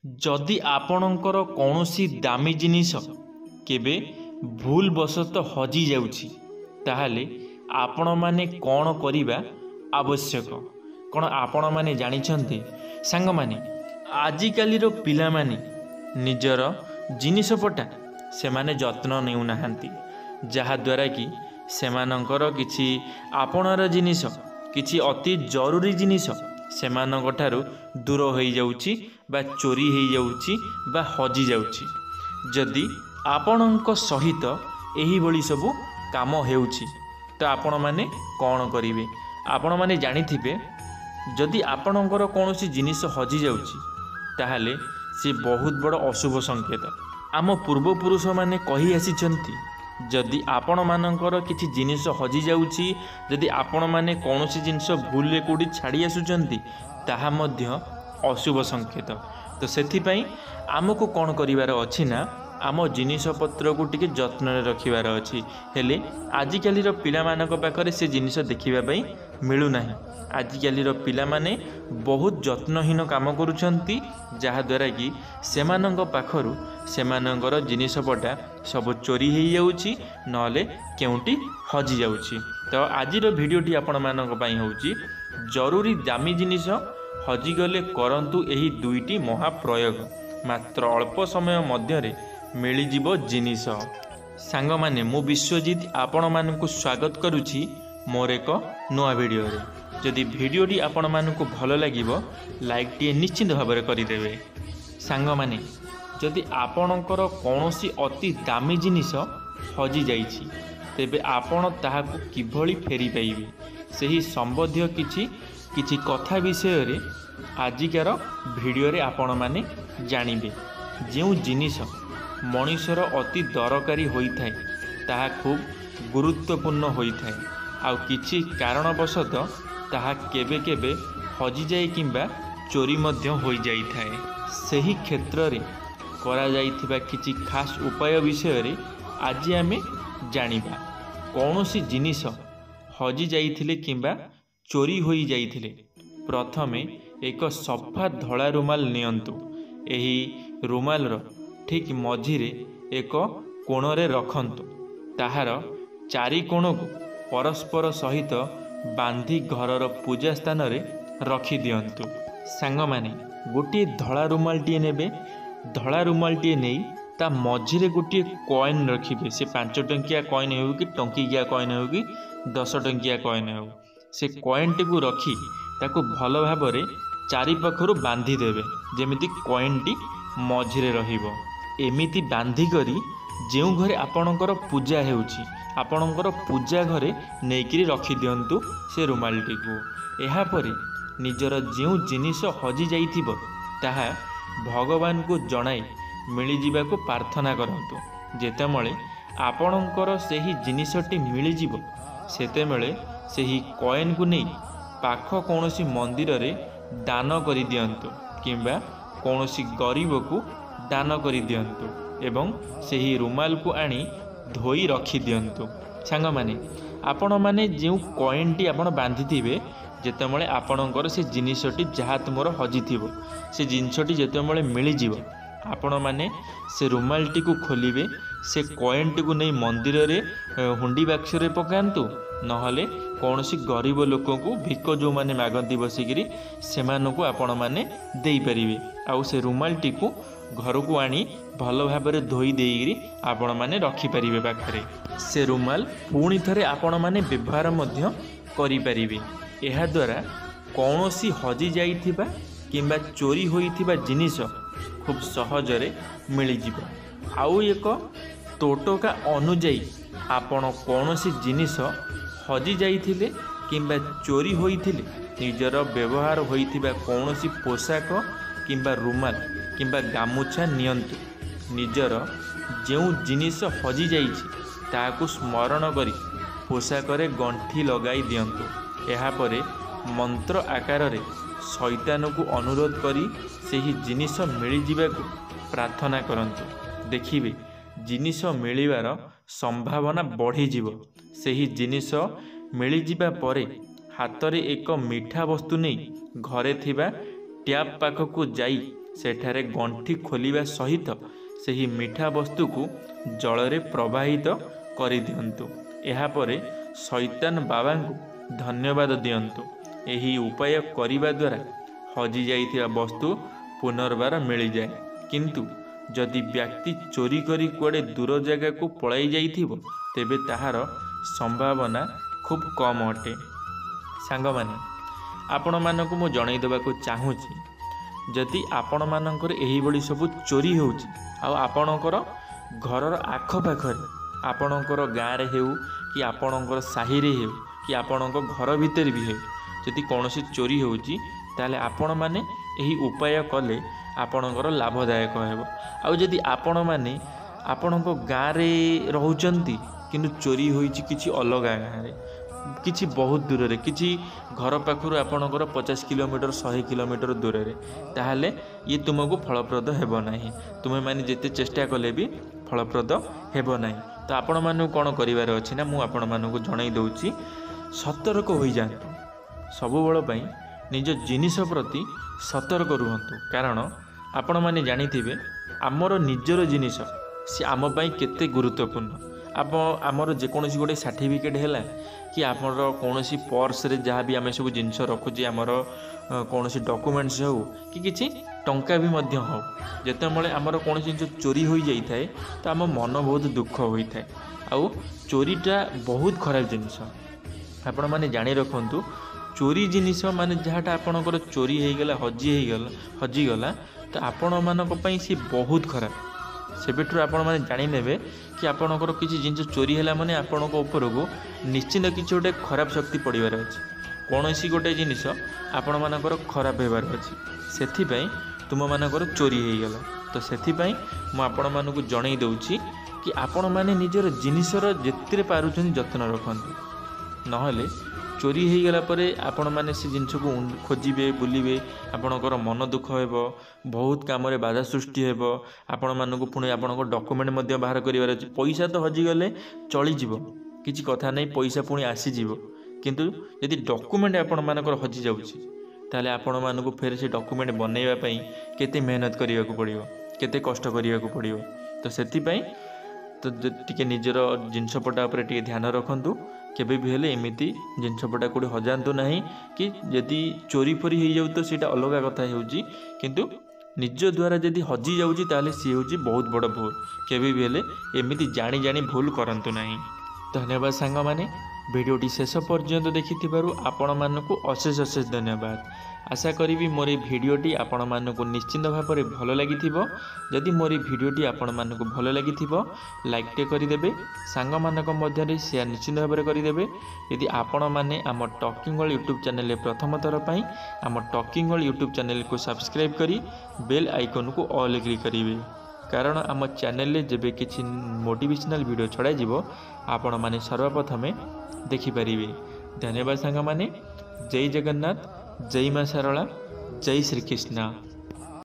जदि आपणकर कौनसी दामी जिनिस केबे भूलवशतः हजि जाउछि ताहाले आपण माने कौन करिबा आवश्यक कौन आपण माने जानिछन्ते सांग माने आजिकालीर पिला माने निजर जिनिस पटा से माने जत्न नेउ नाहांती जहा द्वारा कि सेमानंकर किछि आपणर जिनिस किछि अति जरूरी जिनिस सेमानंक ठारू दूर हो जाउछि बा चोरी हो जाउछि बा हजि जाउछि। जदि आपणक सहित एही भली सबु काम हेउछि तो आपण माने कौन करिवे। आपण माने जानिथिबे जदि आपणकर कौनसी जिनिस हजि जाउछि ताहाले से बहुत बड़ अशुभ संकेत। आम पूर्वपुरुष माने कहि आसिछन्ति जदि आपण मानकर किछि जिनिस हजि जाउछि जदि आपण माने कौनसी जिनिस भूल रे कोडी छाड़ी आसुचन्ति ताहा मध्य अशुभ संकेत। तो सेथिपई आमको कौन करिवार अछि ना आम जिनिस पत्र को टिके जत्न रखिबार अछि। हेले आजिकालीर पिला मानक पाखरे से जिनिस देखिबा पई मिलु नाही। आजिकालीर पिला माने बहुत जत्नहीन काम करुछन्ति जहा द्वारा कि सेमानंक पाखरु सेमानंकर जिनिस पटा सब चोरी हो जाउछि नले केउंटी हजि जाउछि। तो आजिर भिडियोटी आपण मानक पई होउछि जरूरी दामी जिनिस हजि गले करंतु एही दुईटी महाप्रयोग मात्र अल्प समय मध्यरे मिलिजिबो जिनिस। सांग माने मु विश्वजीत आपण मानकु स्वागत करुछि मोर एक नुआ भिडियो रे। जदि भिडियोटी आपण मानकु भल लागिबो लाइक टी निश्चित भाव में करदेवे। सांग माने जदि आपणकर कौनसी अति दामी जिनिस हजि जाइछि तेबे आपण ताहाकु किभली फेरी पाइबे सेही संबंधित किछि कथा विषय रे आजिकार भिडियो रे आपण माने जानिबे। जो जिनिस मनुष्यर अति दरकारी होइथाय ताहा खूब गुरुत्वपूर्ण होइथाय आउ किछि कारणवशतः ताहा केबे केबे हजि जाए किंबा चोरी मध्य होई जाइथाय। सेही क्षेत्र रे करा जाइथिबा किछि खास उपाय विषय रे आज आमे जानिबा। कौनसी जिनिस हजि जाइथिले किंबा चोरी होई जाइथिले प्रथमे एक सफा धला रुमाल नियंतु। एही रुमाल रो ठीक मझिरे एक कोणरे रखंतु। ताहार चारि कोण को परस्पर सहित बांधी घरर पूजा स्थान रे रखी दियंतु। सांग माने गोटे धला रुमाल टीए नेबे। धला रुमाल टीए नहीं ता मझिरे गोटे कॉइन रखिबे। से 5 टंकिया कॉइन हो कि टंकिया कॉइन हो कि 10 टंकिया कॉइन हो से कॉइन टी को रखी ताको भल भाव रे चारि पाखरु बांधी देबे जेमिति कॉइन टी मझिरे रहिबो। एमिति बांधी करी जेउ घरे आपणकर पूजा हेउछि आपणकर पूजा घरे नेकिरी रखी दियंतु से रुमालटी को। एहा परे निजर जेउ जिनिस हजि जाइथिबो ताहा भगवान को जणाई मिली जिबा को प्रार्थना करंतु। जेतेमळे आपणकर सेही जिनिसटी मिली जिवो सेतेमळे सेही कॉइन को नै पाख कोनोसी मंदिर रे दान करि दियंतु किंबा कोनोसी गरीब को दान करि दियंतु एवं सेही रुमाल को आनी धोई रखी दियंतु। सांग माने आपण माने जो कॉइन टी आपण बांधी थिबे जेतेमळे आपणकर से जिनिसटी जहा तुमर हजि थिबो से जिनिसटी जेतेमळे मिली जिवो आपण माने से रुमाल टी को खोलिबे। से कॉइन टी को नै मंदिर रे हुंडी बाक्स रे पकांतु नहले कौनसी गरीब लोक को भिक जो माने मागंती बसिकी से आपण माने देई परिबे। आउ से रुमाल टी को घर को आनी भल भाव में धोई देइरी आपण माने रखी परिबे पाखरे। से रुमाल पुणी थरे आपण माने व्यवहार मध्य करि परिबे। एहा द्वारा कौनसी हजि जाइथिबा किंबा चोरी होइथिबा जिनिस खूब सहजरे मिली जिवो। आउ एक तोटका अनुଯାयी आपण कौनसी जिनिस हजि जाइथिले किंबा चोरी होइथिले निजर व्यवहार होइथिबा कौनसी पोशाक किंबा रुमाल किंबा गामुछा नियंतु। निजर जो जिनिस हजि जाइछि ताहाकु स्मरण करी पोशाकरे गंठी लगाई दियंतु। एहा परे मंत्र आकार रे शैतान को अनुरोध करी सेही जिनिस मिली जिबाकु प्रार्थना करंतु। देखिबे जिनिस मिलिबार संभावना बढ़ी जिवो। सेही जिनिस मिली जिबा परे हाथ रे एक मीठा वस्तु नहीं घरे थिबा ट्याप पाखकु जाई ସେଠାରେ ଗଣ୍ଠି ଖୋଲିବା ସହିତ ସେହି ମିଠା ବସ୍ତୁକୁ ଜଳରେ ପ୍ରବାହିତ କରିଦିଅନ୍ତୁ। ଏହାପରେ ଶୈତାନ ବାବାଙ୍କୁ ଧନ୍ୟବାଦ ଦିଅନ୍ତୁ। ଏହି ଉପାୟ କରିବା ଦ୍ୱାରା ହଜି ଯାଇଥିବା ବସ୍ତୁ ପୁନର୍ବାର ମିଳିଯାଏ। କିନ୍ତୁ ଯଦି ବ୍ୟକ୍ତି ଚୋରି କରି କୁଆଡ଼େ ଦୂର ଜାଗାକୁ ପଳାଇ ଯାଇଥିବ ତେବେ ତାହାର ସମ୍ଭାବନା ଖୁବ୍ କମ୍ ଅଟେ। ସାଙ୍ଗମାନେ, ଆପଣମାନଙ୍କୁ ମୁଁ ଜଣାଇ ଦେବାକୁ ଚାହୁଁଛି, ଯଦି ଆପଣମାନଙ୍କର ଏହିଭଳି ସବୁ ଚୋରି ହେଉଛି ଆଉ ଆପଣଙ୍କର ଘରର ଆଖପାଖରେ, ଆପଣଙ୍କର ଗାଁରେ ହେଉ କି ଆପଣଙ୍କର ସାହିରେ ହେଉ କି ଆପଣଙ୍କ ଘର ଭିତରେ ବି ହେଉ, ଯଦି କୌଣସି ଚୋରି ହେଉଛି ତାହେଲେ ଆପଣମାନେ ଏହି ଉପାୟ କଲେ ଆପଣଙ୍କର ଲାଭଦାୟକ ହେବ। ଆଉ ଯଦି ଆପଣମାନେ ଆପଣଙ୍କ ଗାଁରେ ରହୁଛନ୍ତି କିନ୍ତୁ ଚୋରି ହୋଇଛି କିଛି ଅଲଗା ଗାଁରେ, କିଛି ବହୁତ ଦୂରରେ, କିଛି ଘର ପାଖରୁ ଆପଣଙ୍କର 50 କିଲୋମିଟର 100 କିଲୋମିଟର ଦୂରରେ, ତାହେଲେ ଇଏ ତୁମକୁ ଫଳପ୍ରଦ ହେବ ନାହିଁ। ତୁମେମାନେ ଯେତେ ଚେଷ୍ଟା କଲେ ବି ଫଳପ୍ରଦ ହେବ ନାହିଁ। ତ ଆପଣମାନଙ୍କୁ କ'ଣ କରିବାର ଅଛି ନା, ମୁଁ ଆପଣମାନଙ୍କୁ ଜଣାଇ ଦେଉଛି, ସତର୍କ ହୋଇଯାଆନ୍ତୁ। ସବୁବେଳ ପାଇଁ ନିଜ ଜିନିଷ ପ୍ରତି ସତର୍କ ରୁହନ୍ତୁ। କାରଣ ଆପଣମାନେ ଜାଣିଥିବେ ଆମର ନିଜର ଜିନିଷ ସେ ଆମ ପାଇଁ କେତେ ଗୁରୁତ୍ୱପୂର୍ଣ୍ଣ। ଆମର ଯେକୌଣସି ଗୋଟେ ସାର୍ଟିଫିକେଟ୍ ହେଲା କି ଆମର କୌଣସି ପର୍ସରେ ଯାହା ବି ଆମେ ସବୁ ଜିନିଷ ରଖୁଛେ, ଆମର କୌଣସି ଡକୁମେଣ୍ଟସ୍ ହେଉ କି କିଛି ଟଙ୍କା ବି ମଧ୍ୟ ହେଉ, ଯେତେବେଳେ ଆମର କୌଣସି ଜିନିଷ ଚୋରି ହୋଇଯାଇଥାଏ ତ ଆମ ମନ ବହୁତ ଦୁଃଖ ହୋଇଥାଏ। ଆଉ ଚୋରିଟା ବହୁତ ଖରାପ ଜିନିଷ। ଆପଣମାନେ ଜାଣି ରଖନ୍ତୁ, ଚୋରି ଜିନିଷ ମାନେ ଯାହାଟା ଆପଣଙ୍କର ଚୋରି ହେଇଗଲା, ହଜିଗଲା ତ ଆପଣମାନଙ୍କ ପାଇଁ ସେ ବହୁତ ଖରାପ। ସେବେଠାରୁ ଆପଣମାନେ ଜାଣିନେବେ କି ଆପଣଙ୍କର କିଛି ଜିନିଷ ଚୋରି ହେଲା ମାନେ ଆପଣଙ୍କ ଉପରକୁ ନିଶ୍ଚିନ୍ତ କିଛି ଗୋଟେ ଖରାପ ଶକ୍ତି ପଡ଼ିବାର ଅଛି। କୌଣସି ଗୋଟେ ଜିନିଷ ଆପଣମାନଙ୍କର ଖରାପ ହେବାର ଅଛି। ସେଥିପାଇଁ ତୁମମାନଙ୍କର ଚୋରି ହେଇଗଲା। ତ ସେଥିପାଇଁ ମୁଁ ଆପଣମାନଙ୍କୁ ଜଣାଇ ଦେଉଛି କି ଆପଣମାନେ ନିଜର ଜିନିଷର ଯେତେ ପାରୁଛନ୍ତି ଯତ୍ନ ରଖନ୍ତୁ। ନହେଲେ ଚୋରି ହେଇଗଲା ପରେ ଆପଣମାନେ ସେ ଜିନିଷକୁ ଖୋଜିବେ, ବୁଲିବେ, ଆପଣଙ୍କର ମନ ଦୁଃଖ ହେବ, ବହୁତ କାମରେ ବାଧା ସୃଷ୍ଟି ହେବ। ଆପଣମାନଙ୍କୁ ପୁଣି ଆପଣଙ୍କ ଡକୁମେଣ୍ଟ ମଧ୍ୟ ବାହାର କରିବାର ଅଛି। ପଇସା ତ ହଜିଗଲେ ଚଳିଯିବ, କିଛି କଥା ନାହିଁ, ପଇସା ପୁଣି ଆସିଯିବ। କିନ୍ତୁ ଯଦି ଡକୁମେଣ୍ଟ ଆପଣମାନଙ୍କର ହଜିଯାଉଛି ତାହେଲେ ଆପଣମାନଙ୍କୁ ଫେର ସେ ଡକୁମେଣ୍ଟ ବନେଇବା ପାଇଁ କେତେ ମେହନତ କରିବାକୁ ପଡ଼ିବ, କେତେ କଷ୍ଟ କରିବାକୁ ପଡ଼ିବ। ତ ସେଥିପାଇଁ ଟିକେ ନିଜର ଜିନିଷପଟା ଉପରେ ଟିକେ ଧ୍ୟାନ ରଖନ୍ତୁ। କେବେ ବି ହେଲେ ଏମିତି ଜିନିଷପଟା କେଉଁଠି ହଜାନ୍ତୁ ନାହିଁ। କି ଯଦି ଚୋରି ଫୋରି ହେଇଯାଉଛି ତ ସେଇଟା ଅଲଗା କଥା ହେଉଛି, କିନ୍ତୁ ନିଜ ଦ୍ୱାରା ଯଦି ହଜିଯାଉଛି ତାହେଲେ ସିଏ ହେଉଛି ବହୁତ ବଡ଼ ଭୁଲ। କେବେ ବି ହେଲେ ଏମିତି ଜାଣି ଭୁଲ କରନ୍ତୁ ନାହିଁ। ଧନ୍ୟବାଦ ସାଙ୍ଗମାନେ, ଭିଡ଼ିଓଟି ଶେଷ ପର୍ଯ୍ୟନ୍ତ ଦେଖିଥିବାରୁ ଆପଣମାନଙ୍କୁ ଅଶେଷ ଧନ୍ୟବାଦ। ଆଶା କରିବି ମୋର এই ଭିଡ଼ିଓଟି ଆପଣମାନଙ୍କୁ ନିଶ୍ଚିନ୍ତ ଭାବରେ ଭଲ ଲାଗିଥିବ। ଯଦି ମୋର এই ଭିଡ଼ିଓଟି ଆପଣମାନଙ୍କୁ ଭଲ ଲାଗିଥିବ ଲାଇକ୍ଟେ କରିଦେବେ, ସାଙ୍ଗମାନଙ୍କ ମଧ୍ୟରେ ସେୟାର ନିଶ୍ଚିନ୍ତ ଭାବରେ କରିଦେବେ। ଯଦି ଆପଣମାନେ ଆମ ଟକିଂ ୱାର୍ଲ୍ଡ ୟୁଟ୍ୟୁବ୍ ଚ୍ୟାନେଲରେ ପ୍ରଥମ ଥର ପାଇଁ ଆମ ଟକିଂ ୱାର୍ଲ୍ଡ ୟୁଟ୍ୟୁବ୍ ଚ୍ୟାନେଲକୁ ସବସ୍କ୍ରାଇବ୍ କରି ବେଲ୍ ଆଇକନ୍କୁ ଅଲ୍ କ୍ଲିକ୍ କରିବେ। କାରଣ ଆମ ଚ୍ୟାନେଲରେ ଯେବେ କିଛି ମୋଟିଭେସନାଲ୍ ଭିଡ଼ିଓ ଛଡ଼ାଯିବ ଆପଣମାନେ ସର୍ବପ୍ରଥମେ ଦେଖିପାରିବେ। ଧନ୍ୟବାଦ ସାଙ୍ଗମାନେ। ଜୟ ଜଗନ୍ନାଥ, ଜୟ ମା ଶାରଳା, ଜୟ ଶ୍ରୀକୃଷ୍ଣ।